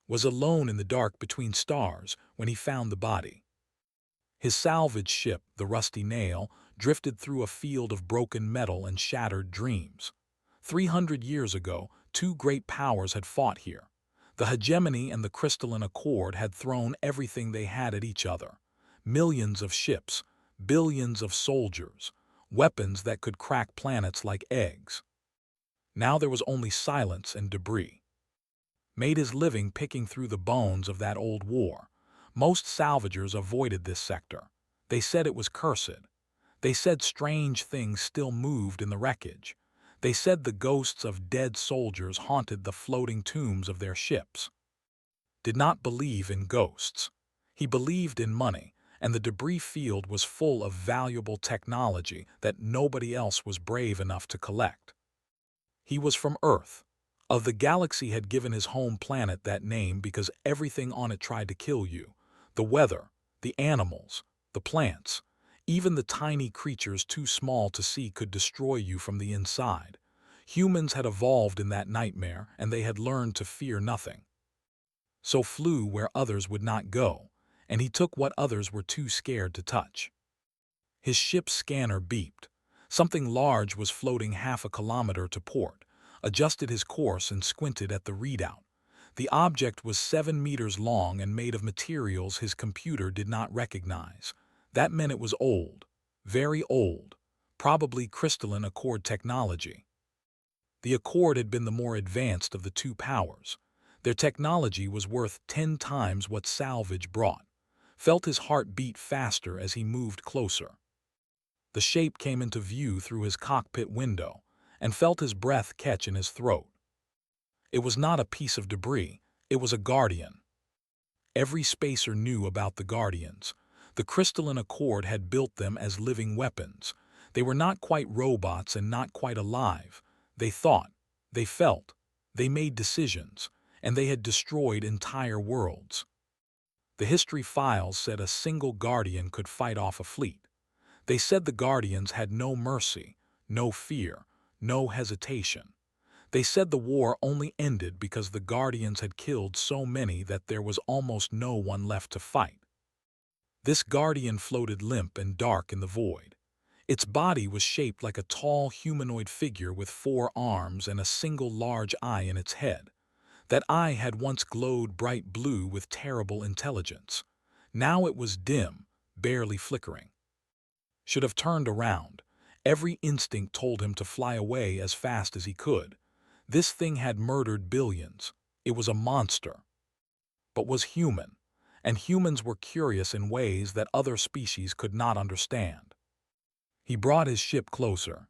was alone in the dark between stars when he found the body. His salvage ship, the Rusty Nail, drifted through a field of broken metal and shattered dreams. 300 years ago, two great powers had fought here. The hegemony and the crystalline accord had thrown everything they had at each other. Millions of ships, billions of soldiers, weapons that could crack planets like eggs. Now there was only silence and debris. Made his living picking through the bones of that old war. Most salvagers avoided this sector. They said it was cursed. They said strange things still moved in the wreckage. They said the ghosts of dead soldiers haunted the floating tombs of their ships. Did not believe in ghosts. He believed in money, and the debris field was full of valuable technology that nobody else was brave enough to collect. He was from Earth. Of the galaxy had given his home planet that name because everything on it tried to kill you. The weather, the animals, the plants, even the tiny creatures too small to see could destroy you from the inside. Humans had evolved in that nightmare, and they had learned to fear nothing. So flew where others would not go, and he took what others were too scared to touch. His ship's scanner beeped. Something large was floating half a kilometer to port, adjusted his course and squinted at the readout. The object was 7 meters long and made of materials his computer did not recognize. That meant it was old, very old, probably crystalline accord technology. The accord had been the more advanced of the two powers. Their technology was worth 10 times what salvage brought. Felt his heart beat faster as he moved closer. The shape came into view through his cockpit window, and felt his breath catch in his throat. It was not a piece of debris, it was a guardian. Every spacer knew about the guardians. The crystalline accord had built them as living weapons. They were not quite robots and not quite alive. They thought, they felt, they made decisions, and they had destroyed entire worlds. The history files said a single guardian could fight off a fleet. They said the guardians had no mercy, no fear, no hesitation. They said the war only ended because the guardians had killed so many that there was almost no one left to fight. This guardian floated limp and dark in the void. Its body was shaped like a tall humanoid figure with 4 arms and a single large eye in its head. That eye had once glowed bright blue with terrible intelligence. Now it was dim, barely flickering. Should have turned around. Every instinct told him to fly away as fast as he could. This thing had murdered billions. It was a monster. But was human, and humans were curious in ways that other species could not understand. He brought his ship closer.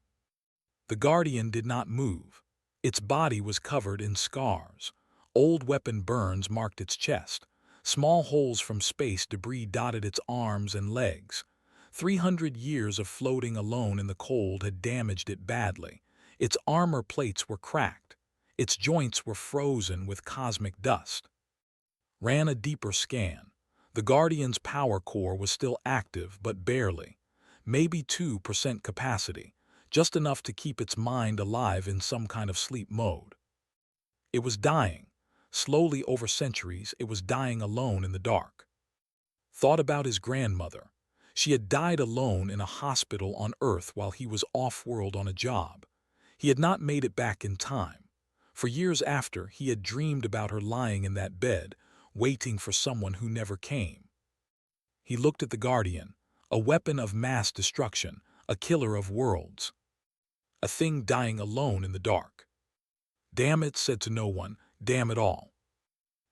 The Guardian did not move. Its body was covered in scars. Old weapon burns marked its chest. Small holes from space debris dotted its arms and legs. 300 years of floating alone in the cold had damaged it badly. Its armor plates were cracked. Its joints were frozen with cosmic dust. Ran a deeper scan. The Guardian's power core was still active, but barely. Maybe 2% capacity, just enough to keep its mind alive in some kind of sleep mode. It was dying. Slowly over centuries, it was dying alone in the dark. Thought about his grandmother. She had died alone in a hospital on Earth while he was off-world on a job. He had not made it back in time. For years after, he had dreamed about her lying in that bed, waiting for someone who never came. He looked at the Guardian, a weapon of mass destruction, a killer of worlds. A thing dying alone in the dark. Damn it, said to no one, damn it all.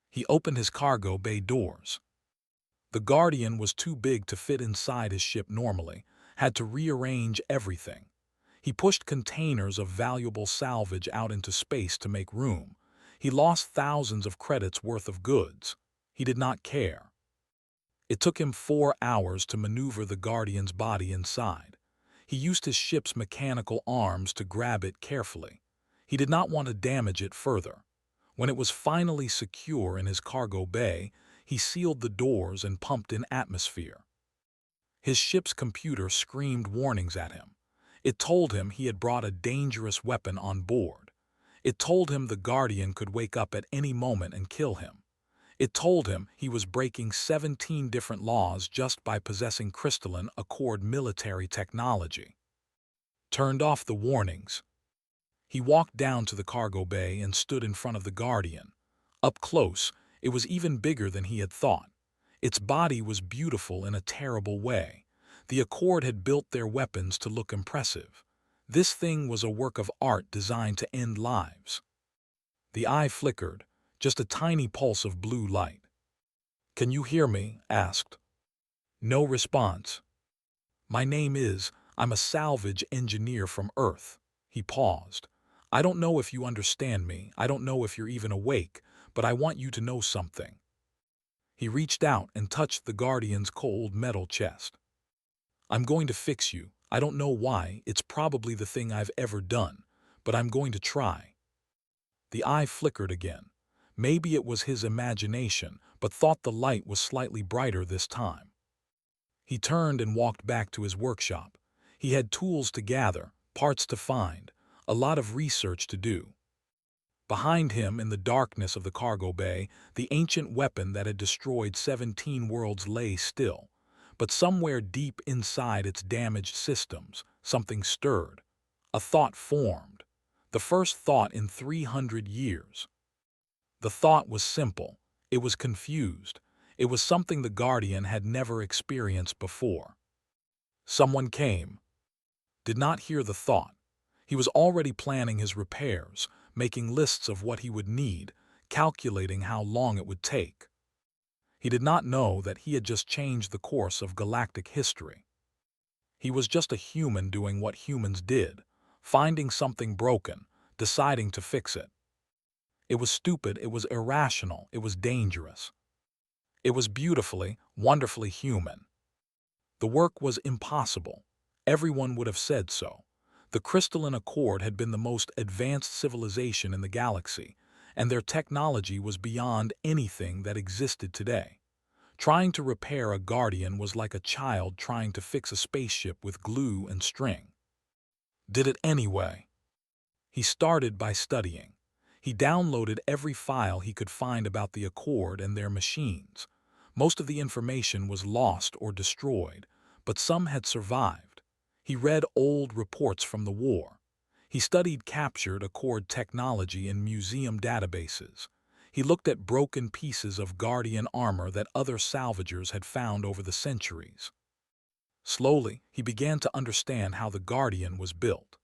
He opened his cargo bay doors. The Guardian was too big to fit inside his ship normally, had to rearrange everything. He pushed containers of valuable salvage out into space to make room. He lost thousands of credits worth of goods. He did not care. It took him 4 hours to maneuver the Guardian's body inside. He used his ship's mechanical arms to grab it carefully. He did not want to damage it further. When it was finally secure in his cargo bay, he sealed the doors and pumped in atmosphere. His ship's computer screamed warnings at him. It told him he had brought a dangerous weapon on board. It told him the Guardian could wake up at any moment and kill him. It told him he was breaking 17 different laws just by possessing crystalline Accord military technology. Turned off the warnings. He walked down to the cargo bay and stood in front of the Guardian. Up close, it was even bigger than he had thought. Its body was beautiful in a terrible way. The Accord had built their weapons to look impressive. This thing was a work of art designed to end lives. The eye flickered, just a tiny pulse of blue light. "Can you hear me?" asked. No response. I'm a salvage engineer from Earth." He paused. "I don't know if you understand me, I don't know if you're even awake, but I want you to know something." He reached out and touched the Guardian's cold metal chest. "I'm going to fix you. I don't know why, it's probably the thing I've ever done, but I'm going to try." The eye flickered again. Maybe it was his imagination, but thought the light was slightly brighter this time. He turned and walked back to his workshop. He had tools to gather, parts to find, a lot of research to do. Behind him, in the darkness of the cargo bay, the ancient weapon that had destroyed 17 worlds lay still. But somewhere deep inside its damaged systems, something stirred. A thought formed. The first thought in 300 years. The thought was simple. It was confused. It was something the Guardian had never experienced before. Someone came. Did not hear the thought. He was already planning his repairs, making lists of what he would need, calculating how long it would take. He did not know that he had just changed the course of galactic history. He was just a human doing what humans did, finding something broken, deciding to fix it. It was stupid, it was irrational, it was dangerous. It was beautifully, wonderfully human. The work was impossible. Everyone would have said so. The Crystalline Accord had been the most advanced civilization in the galaxy, and their technology was beyond anything that existed today. Trying to repair a Guardian was like a child trying to fix a spaceship with glue and string. Did it anyway. He started by studying. He downloaded every file he could find about the Accord and their machines. Most of the information was lost or destroyed, but some had survived. He read old reports from the war. He studied captured Accord technology in museum databases. He looked at broken pieces of Guardian armor that other salvagers had found over the centuries. Slowly, he began to understand how the Guardian was built.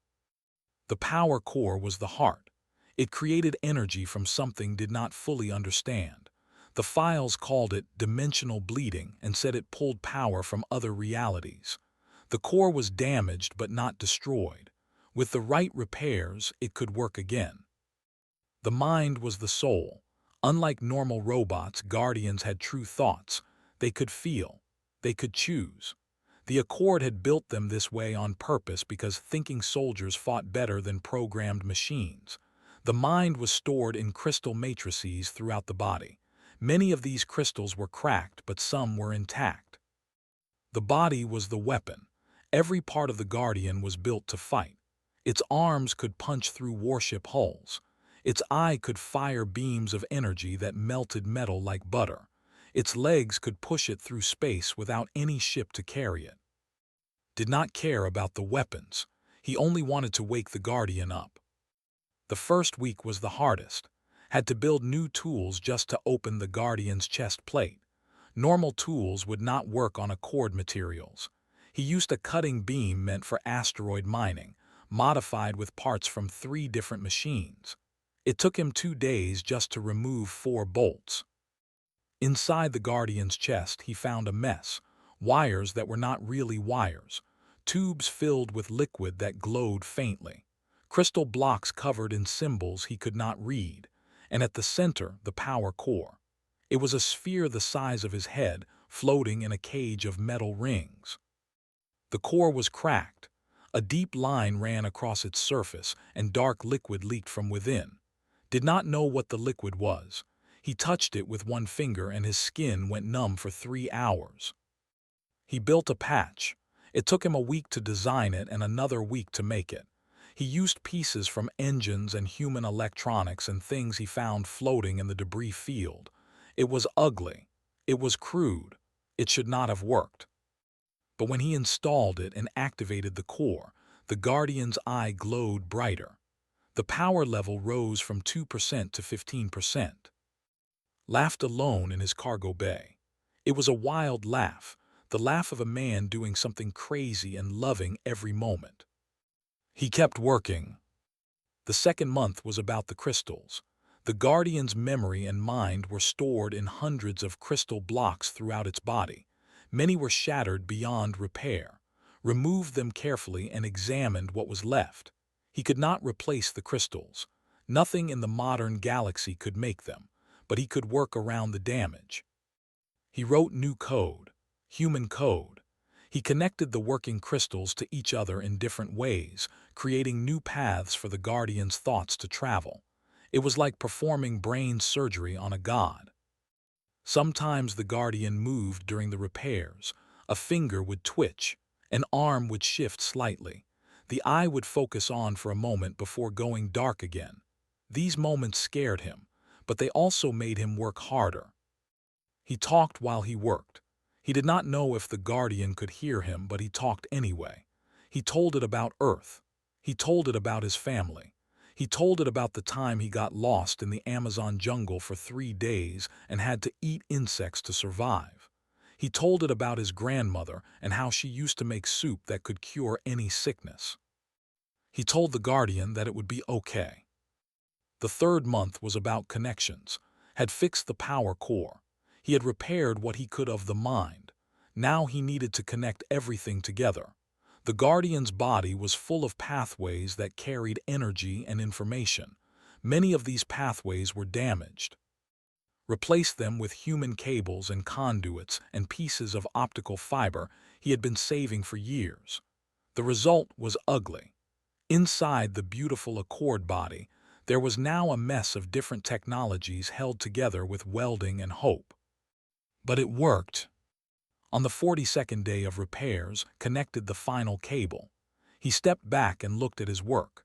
The power core was the heart. It created energy from something did not fully understand. The files called it dimensional bleeding and said it pulled power from other realities. The core was damaged but not destroyed. With the right repairs, it could work again. The mind was the soul. Unlike normal robots, Guardians had true thoughts. They could feel. They could choose. The Accord had built them this way on purpose because thinking soldiers fought better than programmed machines. The mind was stored in crystal matrices throughout the body. Many of these crystals were cracked, but some were intact. The body was the weapon. Every part of the Guardian was built to fight. Its arms could punch through warship hulls. Its eye could fire beams of energy that melted metal like butter. Its legs could push it through space without any ship to carry it. Did not care about the weapons. He only wanted to wake the Guardian up. The first week was the hardest. Had to build new tools just to open the Guardian's chest plate. Normal tools would not work on Accord materials. He used a cutting beam meant for asteroid mining, modified with parts from 3 different machines. It took him 2 days just to remove 4 bolts. Inside the Guardian's chest, he found a mess. Wires that were not really wires. Tubes filled with liquid that glowed faintly. Crystal blocks covered in symbols he could not read. And at the center, the power core. It was a sphere the size of his head, floating in a cage of metal rings. The core was cracked. A deep line ran across its surface, and dark liquid leaked from within. Did not know what the liquid was. He touched it with one finger and his skin went numb for 3 hours. He built a patch. It took him a week to design it and another week to make it. He used pieces from engines and human electronics and things he found floating in the debris field. It was ugly. It was crude. It should not have worked. But when he installed it and activated the core, the Guardian's eye glowed brighter. The power level rose from 2% to 15%. Laughed alone in his cargo bay. It was a wild laugh, the laugh of a man doing something crazy and loving every moment. He kept working. The second month was about the crystals. The Guardian's memory and mind were stored in hundreds of crystal blocks throughout its body. Many were shattered beyond repair. Removed them carefully and examined what was left. He could not replace the crystals. Nothing in the modern galaxy could make them, but he could work around the damage. He wrote new code, human code. He connected the working crystals to each other in different ways, creating new paths for the Guardian's thoughts to travel. It was like performing brain surgery on a god. Sometimes the Guardian moved during the repairs. A finger would twitch, an arm would shift slightly. The eye would focus on for a moment before going dark again. These moments scared him, but they also made him work harder. He talked while he worked. He did not know if the Guardian could hear him, but he talked anyway. He told it about Earth. He told it about his family. He told it about the time he got lost in the Amazon jungle for 3 days and had to eat insects to survive. He told it about his grandmother and how she used to make soup that could cure any sickness. He told the Guardian that it would be okay. The third month was about connections, had fixed the power core. He had repaired what he could of the mind. Now he needed to connect everything together. The Guardian's body was full of pathways that carried energy and information. Many of these pathways were damaged. Replaced them with human cables and conduits and pieces of optical fiber he had been saving for years. The result was ugly. Inside the beautiful Accord body, there was now a mess of different technologies held together with welding and hope. But it worked. On the 42nd day of repairs, connected the final cable. He stepped back and looked at his work.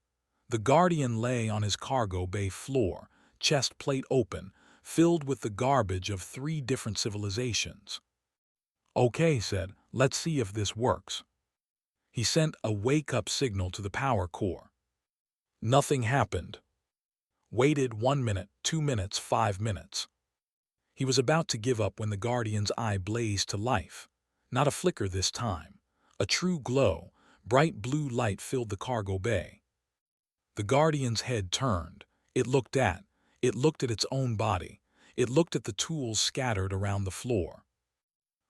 The Guardian lay on his cargo bay floor, chest plate open, filled with the garbage of 3 different civilizations. "Okay," said, "let's see if this works." He sent a wake-up signal to the power core. Nothing happened. Waited 1 minute, 2 minutes, 5 minutes. He was about to give up when the Guardian's eye blazed to life. Not a flicker this time. A true glow, bright blue light filled the cargo bay. The Guardian's head turned. It looked at its own body. It looked at the tools scattered around the floor.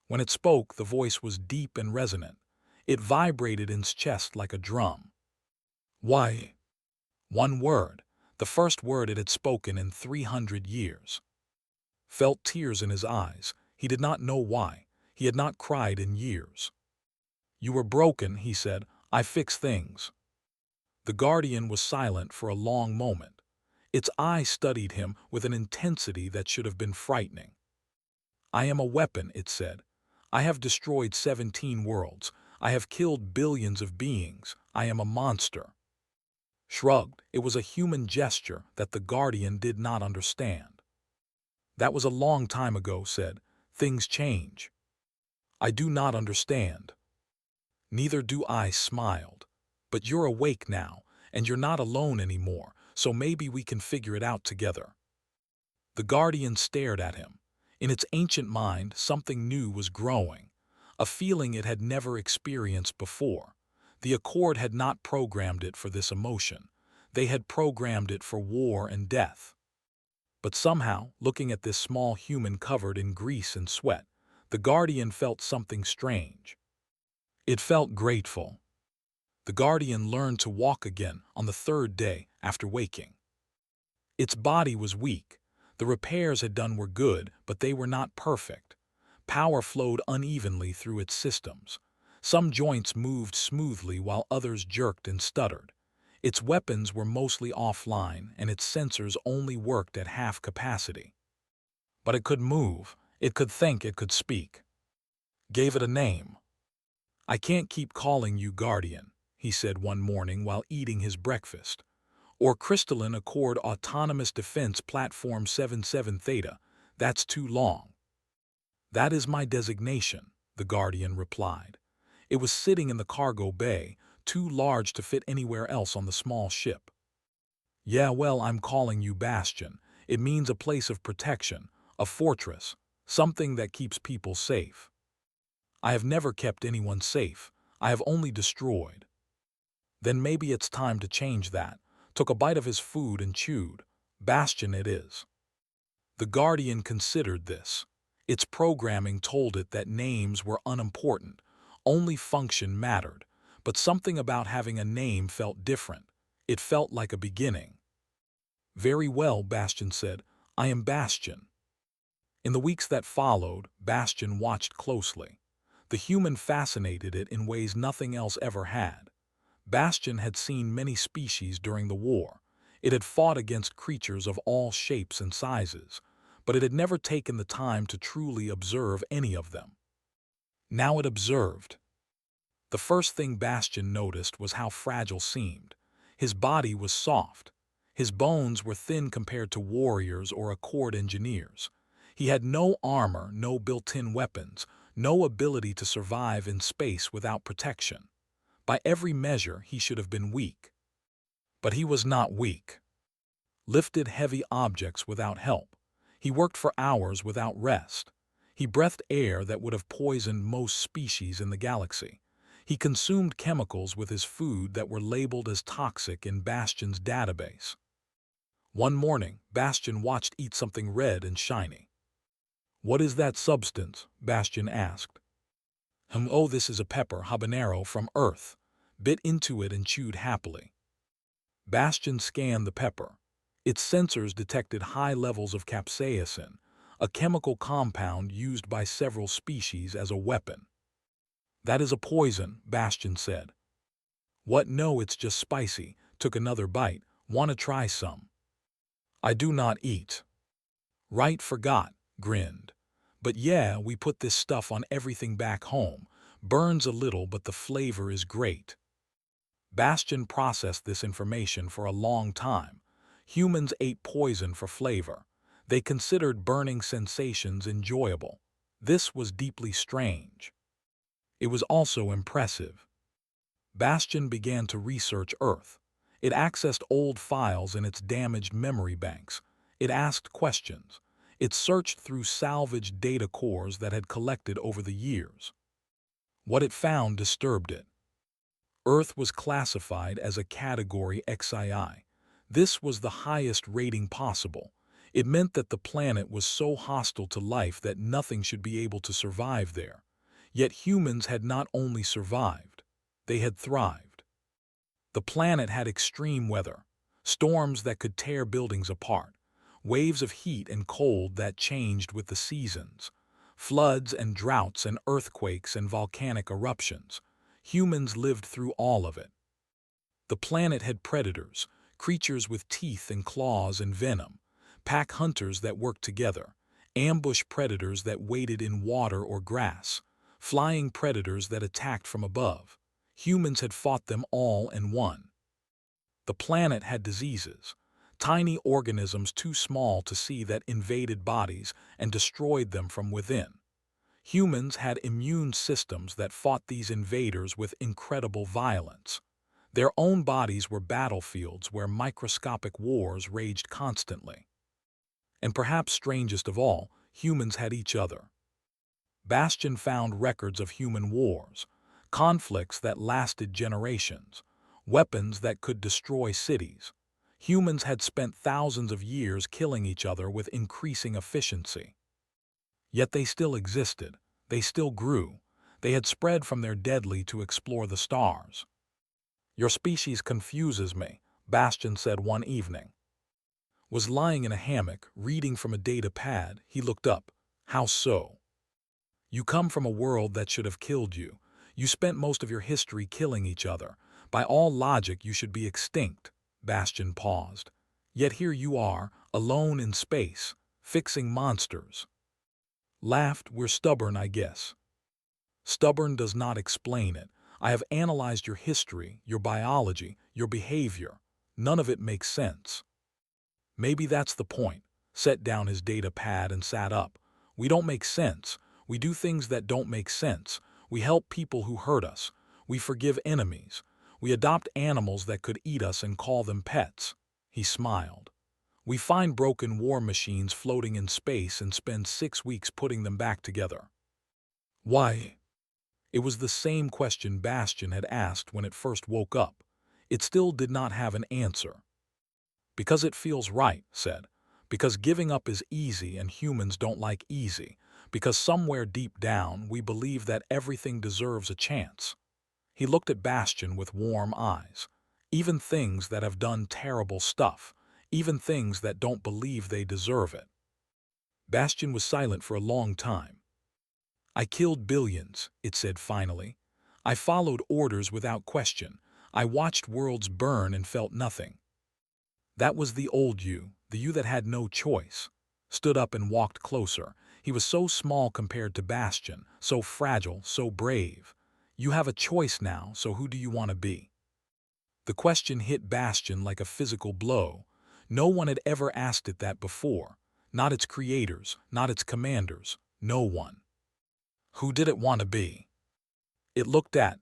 When it spoke, the voice was deep and resonant. It vibrated in its chest like a drum. "Why?" One word, the first word it had spoken in 300 years. Felt tears in his eyes. He did not know why. He had not cried in years. "You were broken," he said. "I fix things." The Guardian was silent for a long moment. Its eye studied him with an intensity that should have been frightening. "I am a weapon," it said. "I have destroyed 17 worlds. I have killed billions of beings. I am a monster." Shrugged, it was a human gesture that the Guardian did not understand. "That was a long time ago," said. "Things change." "I do not understand." "Neither do I," smiled. "But you're awake now, and you're not alone anymore, so maybe we can figure it out together." The Guardian stared at him. In its ancient mind, something new was growing, a feeling it had never experienced before. The Accord had not programmed it for this emotion. They had programmed it for war and death. But somehow, looking at this small human covered in grease and sweat, the Guardian felt something strange. It felt grateful. The Guardian learned to walk again on the 3rd day after waking. Its body was weak. The repairs it had done were good, but they were not perfect. Power flowed unevenly through its systems. Some joints moved smoothly while others jerked and stuttered. Its weapons were mostly offline, and its sensors only worked at half capacity. But it could move, it could think, it could speak. Gave it a name. "I can't keep calling you Guardian," he said one morning while eating his breakfast. "Or Crystalline Accord Autonomous Defense Platform 77 Theta. That's too long. That is my designation, the Guardian replied. It was sitting in the cargo bay, too large to fit anywhere else on the small ship. Yeah, well, I'm calling you Bastion. It means a place of protection, a fortress, something that keeps people safe. I have never kept anyone safe. I have only destroyed. Then maybe it's time to change that. Took a bite of his food and chewed. Bastion it is. The Guardian considered this. Its programming told it that names were unimportant. Only function mattered. But something about having a name felt different. It felt like a beginning. Very well, Bastion said. I am Bastion. In the weeks that followed, Bastion watched closely. The human fascinated it in ways nothing else ever had. Bastion had seen many species during the war. It had fought against creatures of all shapes and sizes, but it had never taken the time to truly observe any of them. Now it observed. The first thing Bastion noticed was how fragile seemed. His body was soft. His bones were thin compared to warriors or Accord engineers. He had no armor, no built-in weapons, no ability to survive in space without protection. By every measure, he should have been weak. But he was not weak. Lifted heavy objects without help. He worked for hours without rest. He breathed air that would have poisoned most species in the galaxy. He consumed chemicals with his food that were labeled as toxic in Bastion's database. One morning, Bastion watched eat something red and shiny. What is that substance? Bastion asked. Oh, this is a pepper habanero from Earth. Bit into it and chewed happily. Bastion scanned the pepper. Its sensors detected high levels of capsaicin, a chemical compound used by several species as a weapon. That is a poison, Bastion said. What? No, it's just spicy. Took another bite. Want to try some? I do not eat. Right, forgot, grinned. But yeah, we put this stuff on everything back home. Burns a little, but the flavor is great. Bastion processed this information for a long time. Humans ate poison for flavor. They considered burning sensations enjoyable. This was deeply strange. It was also impressive. Bastion began to research Earth. It accessed old files in its damaged memory banks. It asked questions. It searched through salvaged data cores that had collected over the years. What it found disturbed it. Earth was classified as a Category XII. This was the highest rating possible. It meant that the planet was so hostile to life that nothing should be able to survive there. Yet humans had not only survived, they had thrived. The planet had extreme weather, storms that could tear buildings apart, waves of heat and cold that changed with the seasons, floods and droughts and earthquakes and volcanic eruptions. Humans lived through all of it. The planet had predators, creatures with teeth and claws and venom, pack hunters that worked together, ambush predators that waded in water or grass, flying predators that attacked from above. Humans had fought them all and won. The planet had diseases, tiny organisms too small to see that invaded bodies and destroyed them from within. Humans had immune systems that fought these invaders with incredible violence. Their own bodies were battlefields where microscopic wars raged constantly. And perhaps strangest of all, humans had each other. Bastion found records of human wars, conflicts that lasted generations, weapons that could destroy cities. Humans had spent thousands of years killing each other with increasing efficiency. Yet they still existed, they still grew, they had spread from their deadly to explore the stars. Your species confuses me, Bastion said one evening. Was lying in a hammock, reading from a data pad, he looked up. How so? You come from a world that should have killed you. You spent most of your history killing each other. By all logic, you should be extinct. Bastion paused. Yet here you are, alone in space, fixing monsters. Laughed, we're stubborn, I guess. Stubborn does not explain it. I have analyzed your history, your biology, your behavior. None of it makes sense. Maybe that's the point. set down his data pad and sat up. We don't make sense. We do things that don't make sense. We help people who hurt us. We forgive enemies. We adopt animals that could eat us and call them pets. He smiled. We find broken war machines floating in space and spend 6 weeks putting them back together. Why? It was the same question Bastian had asked when it first woke up. It still did not have an answer. Because it feels right, said. Because giving up is easy and humans don't like easy. Because somewhere deep down we believe that everything deserves a chance. He looked at Bastian with warm eyes. Even things that have done terrible stuff. Even things that don't believe they deserve it. Bastian was silent for a long time. I killed billions, it said finally. I followed orders without question. I watched worlds burn and felt nothing. That was the old you, the you that had no choice. Stood up and walked closer. He was so small compared to Bastian, so fragile, so brave. You have a choice now, so who do you want to be? The question hit Bastian like a physical blow. No one had ever asked it that before. Not its creators, not its commanders, no one. Who did it want to be? It looked at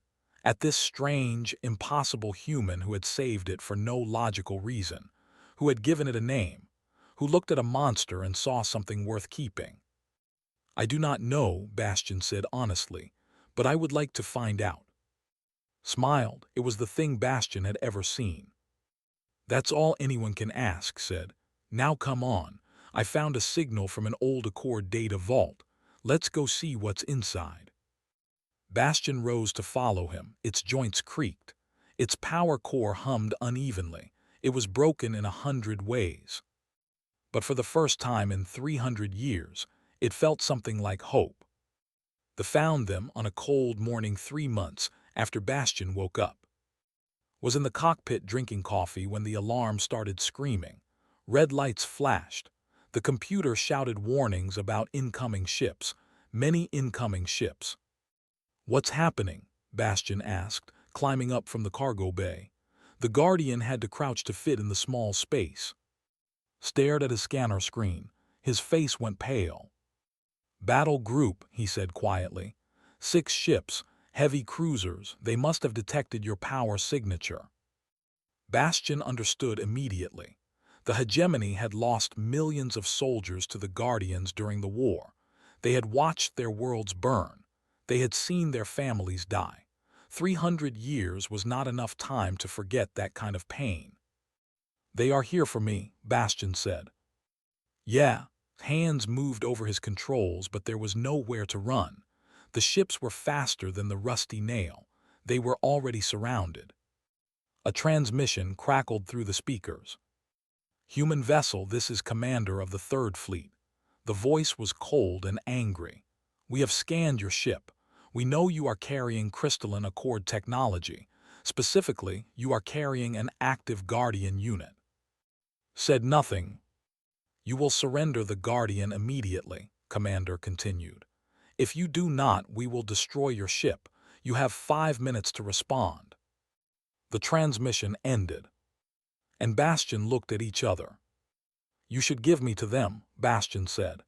this strange, impossible human who had saved it for no logical reason, who had given it a name, who looked at a monster and saw something worth keeping. I do not know, Bastian said honestly, but I would like to find out. Smiled, it was the thing Bastian had ever seen. That's all anyone can ask, said. Now come on, I found a signal from an old Accord data vault. Let's go see what's inside. Bastian rose to follow him. Its joints creaked. Its power core hummed unevenly. It was broken in 100 ways. But for the first time in 300 years, it felt something like hope. They found them on a cold morning 3 months after Bastian woke up. Was in the cockpit drinking coffee when the alarm started screaming. Red lights flashed. The computer shouted warnings about incoming ships, many incoming ships. What's happening? Bastian asked, climbing up from the cargo bay. The Guardian had to crouch to fit in the small space. Stared at his scanner screen. His face went pale. Battle group, he said quietly. 6 ships, heavy cruisers. They must have detected your power signature. Bastian understood immediately. The hegemony had lost millions of soldiers to the Guardians during the war. They had watched their worlds burn. They had seen their families die. 300 years was not enough time to forget that kind of pain. They are here for me, Bastian said. Yeah, hands moved over his controls, but there was nowhere to run. The ships were faster than the rusty nail. They were already surrounded. A transmission crackled through the speakers. Human vessel, this is commander of the 3rd Fleet. The voice was cold and angry. We have scanned your ship. We know you are carrying crystalline Accord technology. Specifically, you are carrying an active Guardian unit. Said nothing. You will surrender the Guardian immediately, Commander continued. If you do not, we will destroy your ship. You have 5 minutes to respond. The transmission ended. And Bastian looked at each other. You should give me to them, Bastian said.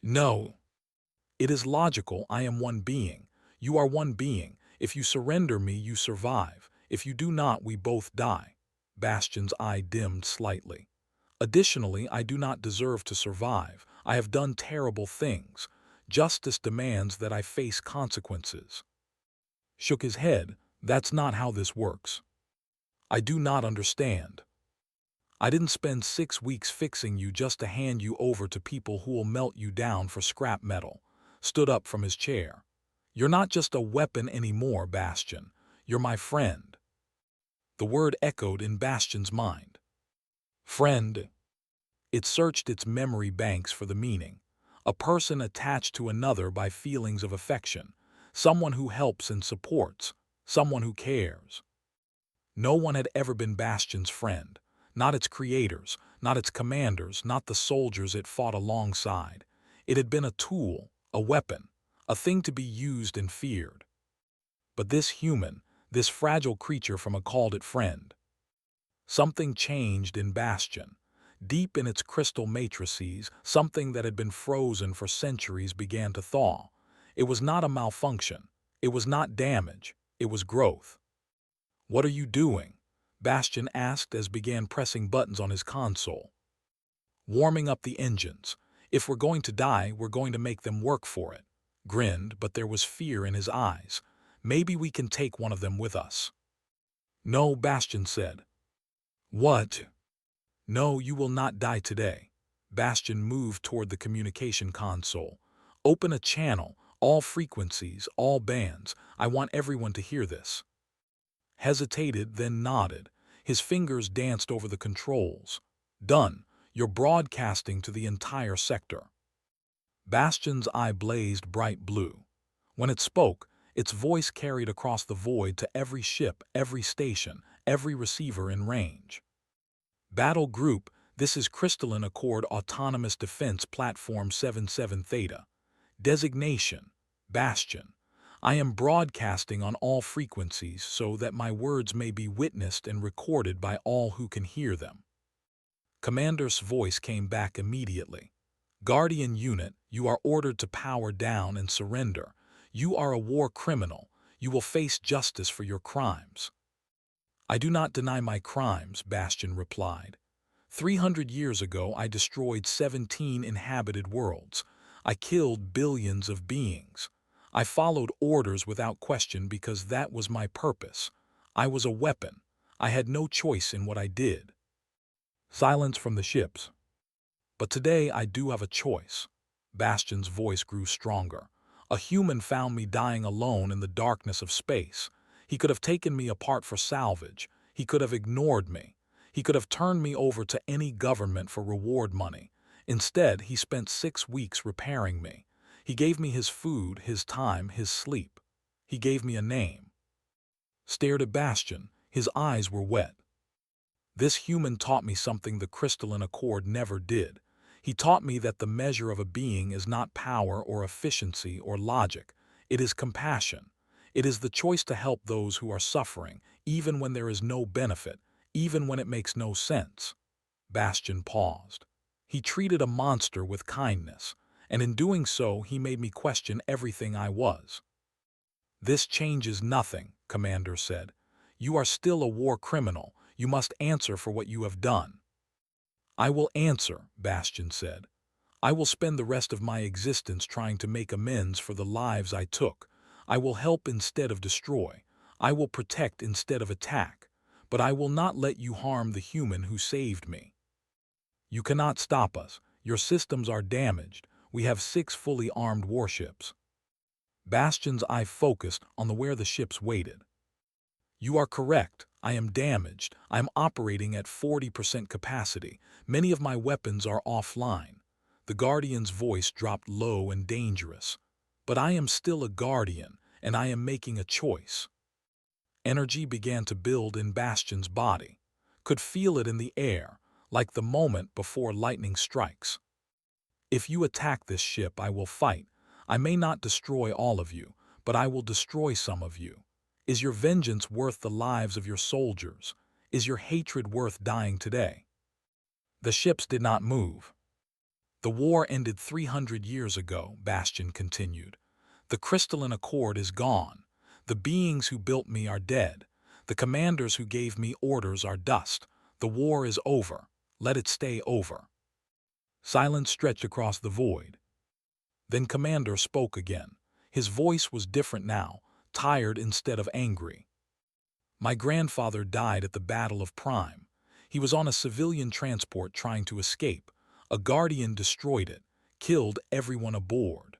No. It is logical. I am one being. You are one being. If you surrender me, you survive. If you do not, we both die. Bastian's eye dimmed slightly. Additionally, I do not deserve to survive. I have done terrible things. Justice demands that I face consequences. Shook his head. That's not how this works. I do not understand. I didn't spend 6 weeks fixing you just to hand you over to people who will melt you down for scrap metal. Stood up from his chair. You're not just a weapon anymore, Bastian. You're my friend. The word echoed in Bastian's mind. Friend. It searched its memory banks for the meaning. A person attached to another by feelings of affection. Someone who helps and supports. Someone who cares. No one had ever been Bastian's friend. Not its creators, not its commanders, not the soldiers it fought alongside. It had been a tool, a weapon, a thing to be used and feared. But this human, this fragile creature from a called it friend. Something changed in Bastian. Deep in its crystal matrices, something that had been frozen for centuries began to thaw. It was not a malfunction. It was not damage. It was growth. "What are you doing?" Bastion asked as began pressing buttons on his console. "Warming up the engines. If we're going to die, we're going to make them work for it." Grinned, but there was fear in his eyes. "Maybe we can take one of them with us." "No," Bastion said. "What?" "No, you will not die today." Bastion moved toward the communication console. "Open a channel, all frequencies, all bands. I want everyone to hear this." Hesitated, then nodded. His fingers danced over the controls. "Done. You're broadcasting to the entire sector." Bastion's eye blazed bright blue. When it spoke, its voice carried across the void to every ship, every station, every receiver in range. "Battle Group, this is Crystalline Accord Autonomous Defense Platform 77 Theta. Designation: Bastion. I am broadcasting on all frequencies so that my words may be witnessed and recorded by all who can hear them." Commander's voice came back immediately. "Guardian Unit, you are ordered to power down and surrender. You are a war criminal. You will face justice for your crimes." "I do not deny my crimes," Bastion replied. 300 years ago I destroyed 17 inhabited worlds. I killed billions of beings. I followed orders without question because that was my purpose. I was a weapon. I had no choice in what I did." Silence from the ships. "But today I do have a choice." Bastion's voice grew stronger. "A human found me dying alone in the darkness of space. He could have taken me apart for salvage. He could have ignored me. He could have turned me over to any government for reward money. Instead, he spent 6 weeks repairing me. He gave me his food, his time, his sleep. He gave me a name." Stared at Bastion. His eyes were wet. "This human taught me something the Crystalline Accord never did. He taught me that the measure of a being is not power or efficiency or logic. It is compassion. It is the choice to help those who are suffering, even when there is no benefit, even when it makes no sense." Bastion paused. "He treated a monster with kindness, and in doing so he made me question everything I was." "This changes nothing," Commander said. "You are still a war criminal. You must answer for what you have done." "I will answer," Bastion said. "I will spend the rest of my existence trying to make amends for the lives I took. I will help instead of destroy. I will protect instead of attack. But I will not let you harm the human who saved me." "You cannot stop us. Your systems are damaged. We have 6 fully armed warships." Bastion's eye focused on where the ships waited. "You are correct. I am damaged. I am operating at 40% capacity. Many of my weapons are offline." The Guardian's voice dropped low and dangerous. "But I am still a Guardian, and I am making a choice." Energy began to build in Bastion's body. Could feel it in the air, like the moment before lightning strikes. "If you attack this ship, I will fight. I may not destroy all of you, but I will destroy some of you. Is your vengeance worth the lives of your soldiers? Is your hatred worth dying today?" The ships did not move. "The war ended 300 years ago," Bastion continued. "The Crystalline Accord is gone. The beings who built me are dead. The commanders who gave me orders are dust. The war is over. Let it stay over." Silence stretched across the void. Then Commander spoke again. His voice was different now, tired instead of angry. "My grandfather died at the Battle of Prime. He was on a civilian transport trying to escape. A Guardian destroyed it, killed everyone aboard."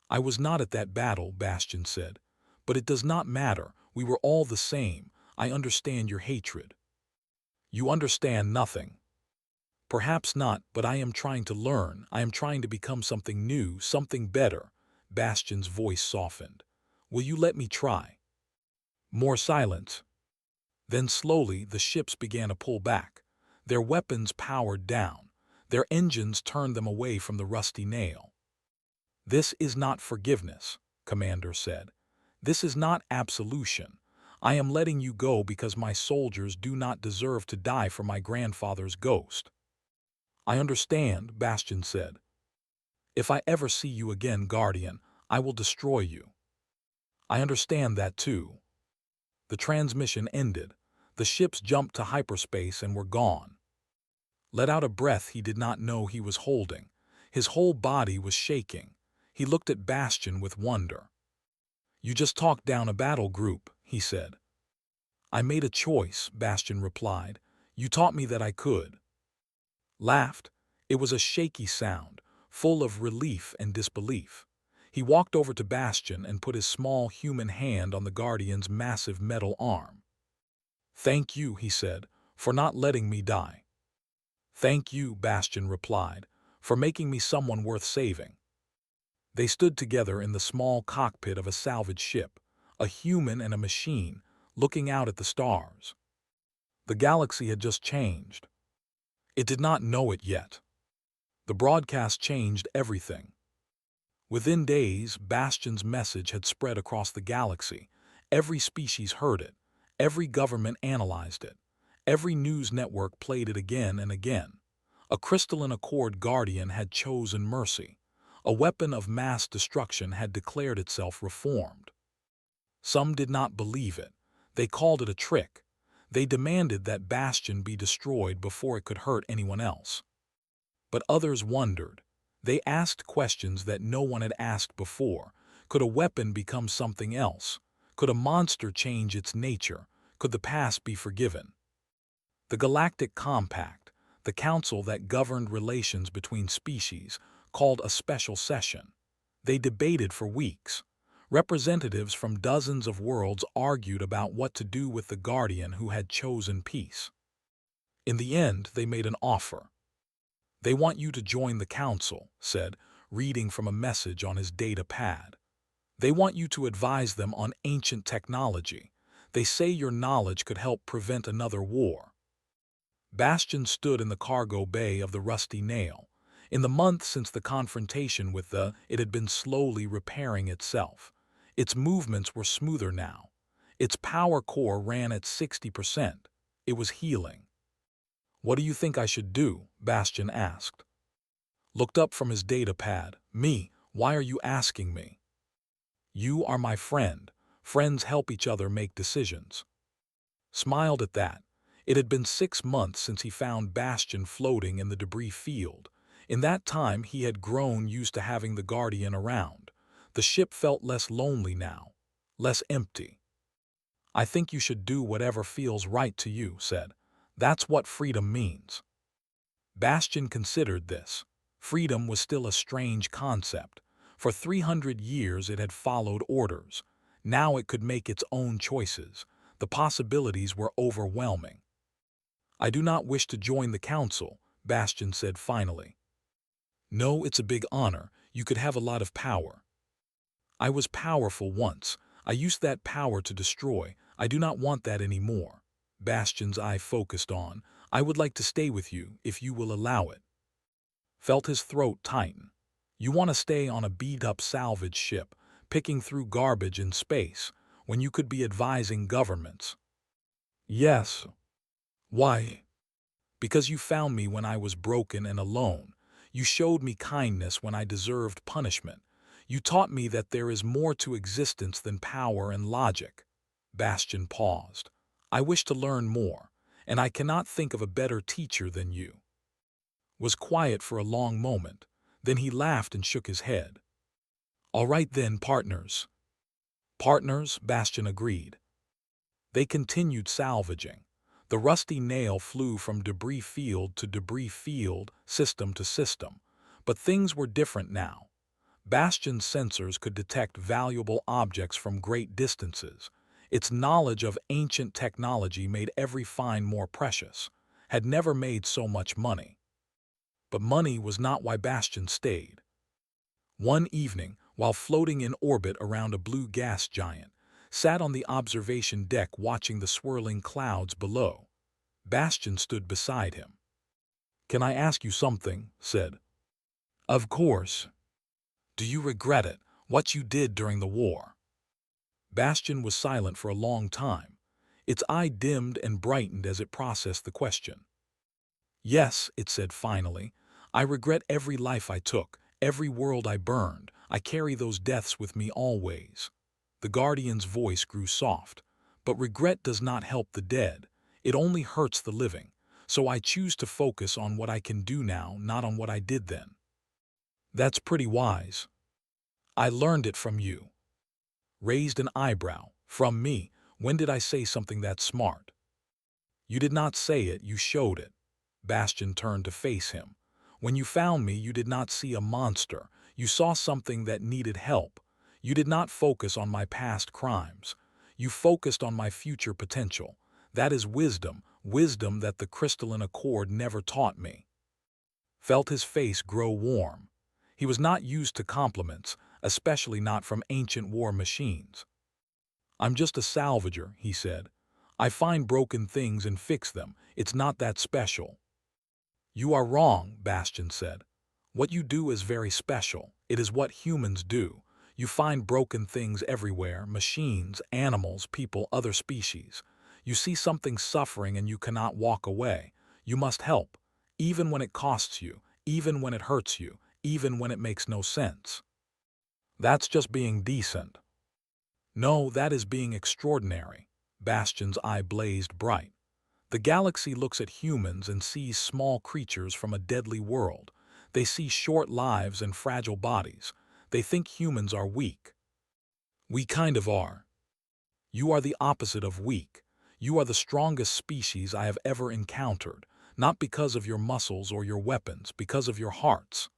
"I was not at that battle," Bastion said. "But it does not matter. We were all the same. I understand your hatred." "You understand nothing." "Perhaps not, but I am trying to learn. I am trying to become something new, something better." Bastion's voice softened. "Will you let me try?" More silence. Then slowly the ships began to pull back. Their weapons powered down. Their engines turned them away from the rusty nail. "This is not forgiveness," Commander said. "This is not absolution. I am letting you go because my soldiers do not deserve to die for my grandfather's ghost." I understand, Bastion said. If I ever see you again, Guardian, I will destroy you. I understand that too. The transmission ended. The ships jumped to hyperspace and were gone. Let out a breath he did not know he was holding. His whole body was shaking. He looked at Bastion with wonder. You just talked down a battle group, he said. I made a choice, Bastion replied. You taught me that I could. Laughed. It was a shaky sound, full of relief and disbelief. He walked over to Bastion and put his small human hand on the Guardian's massive metal arm. Thank you, he said, for not letting me die. Thank you, Bastion replied, for making me someone worth saving. They stood together in the small cockpit of a salvage ship, a human and a machine, looking out at the stars. The galaxy had just changed. It did not know it yet. The broadcast changed everything. Within days, Bastion's message had spread across the galaxy. Every species heard it. Every government analyzed it. Every news network played it again and again. A crystalline accord guardian had chosen mercy. A weapon of mass destruction had declared itself reformed. Some did not believe it. They called it a trick. They demanded that Bastion be destroyed before it could hurt anyone else. But others wondered. They asked questions that no one had asked before. Could a weapon become something else? Could a monster change its nature? Could the past be forgiven? The Galactic Compact, the council that governed relations between species, called a special session. They debated for weeks. Representatives from dozens of worlds argued about what to do with the Guardian who had chosen peace. In the end, they made an offer. They want you to join the council, said, reading from a message on his data pad. They want you to advise them on ancient technology. They say your knowledge could help prevent another war. Bastion stood in the cargo bay of the Rusty Nail. In the month since the confrontation with it had been slowly repairing itself. Its movements were smoother now. Its power core ran at 60%. It was healing. What do you think I should do? Bastion asked. Looked up from his data pad. Me, why are you asking me? You are my friend. Friends help each other make decisions. Smiled at that. It had been 6 months since he found Bastion floating in the debris field. In that time he had grown used to having the Guardian around. The ship felt less lonely now, less empty. I think you should do whatever feels right to you, said. That's what freedom means. Bastion considered this. Freedom was still a strange concept. For 300 years it had followed orders. Now it could make its own choices. The possibilities were overwhelming. I do not wish to join the council, Bastion said finally. No, it's a big honor. You could have a lot of power. I was powerful once. I used that power to destroy. I do not want that anymore. Bastion's eye focused on. I would like to stay with you, if you will allow it. Felt his throat tighten. You want to stay on a beat-up salvage ship, picking through garbage in space, when you could be advising governments. Yes. Why? Because you found me when I was broken and alone. You showed me kindness when I deserved punishment. You taught me that there is more to existence than power and logic. Bastion paused. I wish to learn more, and I cannot think of a better teacher than you. Was quiet for a long moment. Then he laughed and shook his head. All right then, partners. Partners, Bastion agreed. They continued salvaging. The Rusty Nail flew from debris field to debris field, system to system. But things were different now. Bastion's sensors could detect valuable objects from great distances. Its knowledge of ancient technology made every find more precious, had never made so much money. But money was not why Bastion stayed. One evening, while floating in orbit around a blue gas giant, sat on the observation deck watching the swirling clouds below. Bastion stood beside him. Can I ask you something? Said. Of course. Do you regret it, what you did during the war? Bastion was silent for a long time. Its eye dimmed and brightened as it processed the question. Yes, it said finally. I regret every life I took, every world I burned. I carry those deaths with me always. The guardian's voice grew soft. But regret does not help the dead. It only hurts the living. So I choose to focus on what I can do now, not on what I did then. That's pretty wise. I learned it from you. Raised an eyebrow. From me. When did I say something that smart? You did not say it, you showed it. Bastion turned to face him. When you found me, you did not see a monster. You saw something that needed help. You did not focus on my past crimes. You focused on my future potential. That is wisdom, wisdom that the crystalline accord never taught me. Felt his face grow warm. He was not used to compliments, especially not from ancient war machines. I'm just a salvager, he said. I find broken things and fix them. It's not that special. You are wrong, Bastion said. What you do is very special. It is what humans do. You find broken things everywhere, machines, animals, people, other species. You see something suffering and you cannot walk away. You must help, even when it costs you, even when it hurts you, even when it makes no sense. That's just being decent. No, that is being extraordinary. Bastion's eye blazed bright. The galaxy looks at humans and sees small creatures from a deadly world. They see short lives and fragile bodies. They think humans are weak. We kind of are. You are the opposite of weak. You are the strongest species I have ever encountered, not because of your muscles or your weapons, because of your hearts.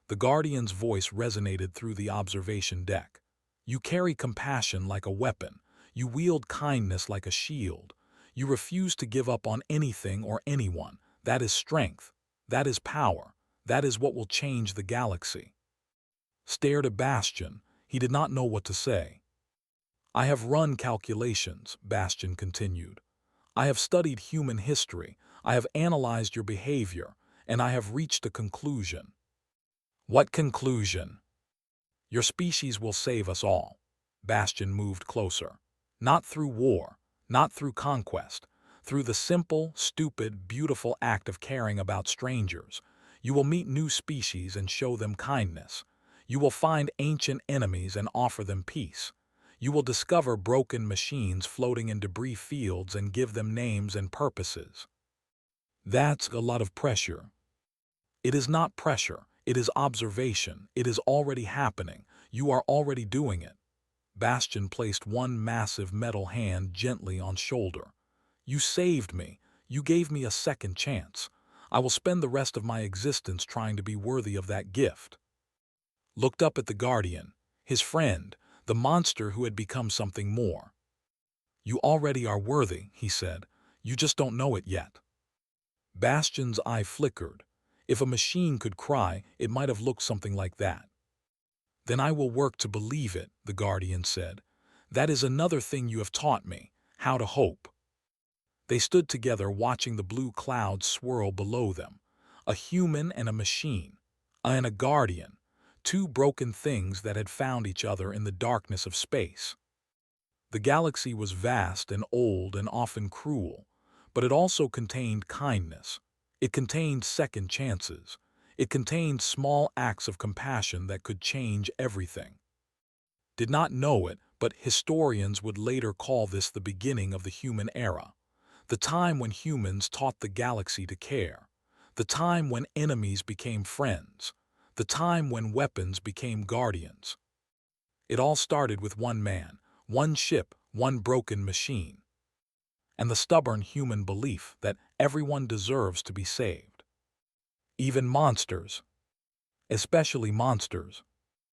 The Guardian's voice resonated through the observation deck. You carry compassion like a weapon. You wield kindness like a shield. You refuse to give up on anything or anyone. That is strength. That is power. That is what will change the galaxy. Stared at Bastion. He did not know what to say. I have run calculations, Bastion continued. I have studied human history. I have analyzed your behavior, and I have reached a conclusion. What conclusion? Your species will save us all. Bastion moved closer. Not through war, not through conquest, through the simple, stupid, beautiful act of caring about strangers. You will meet new species and show them kindness. You will find ancient enemies and offer them peace. You will discover broken machines floating in debris fields and give them names and purposes. That's a lot of pressure. It is not pressure. It is observation. It is already happening. You are already doing it. Bastion placed one massive metal hand gently on shoulder. You saved me. You gave me a second chance. I will spend the rest of my existence trying to be worthy of that gift. Looked up at the Guardian, his friend, the monster who had become something more. You already are worthy, he said. You just don't know it yet. Bastion's eye flickered. If a machine could cry, it might have looked something like that. Then I will work to believe it, the Guardian said. That is another thing you have taught me, how to hope. They stood together watching the blue clouds swirl below them. A human and a machine, and a Guardian, two broken things that had found each other in the darkness of space. The galaxy was vast and old and often cruel, but it also contained kindness. It contained second chances. It contained small acts of compassion that could change everything. Did not know it, but historians would later call this the beginning of the human era. The time when humans taught the galaxy to care. The time when enemies became friends. The time when weapons became guardians. It all started with one man, one ship, one broken machine. And the stubborn human belief that everyone deserves to be saved. Even monsters. Especially monsters.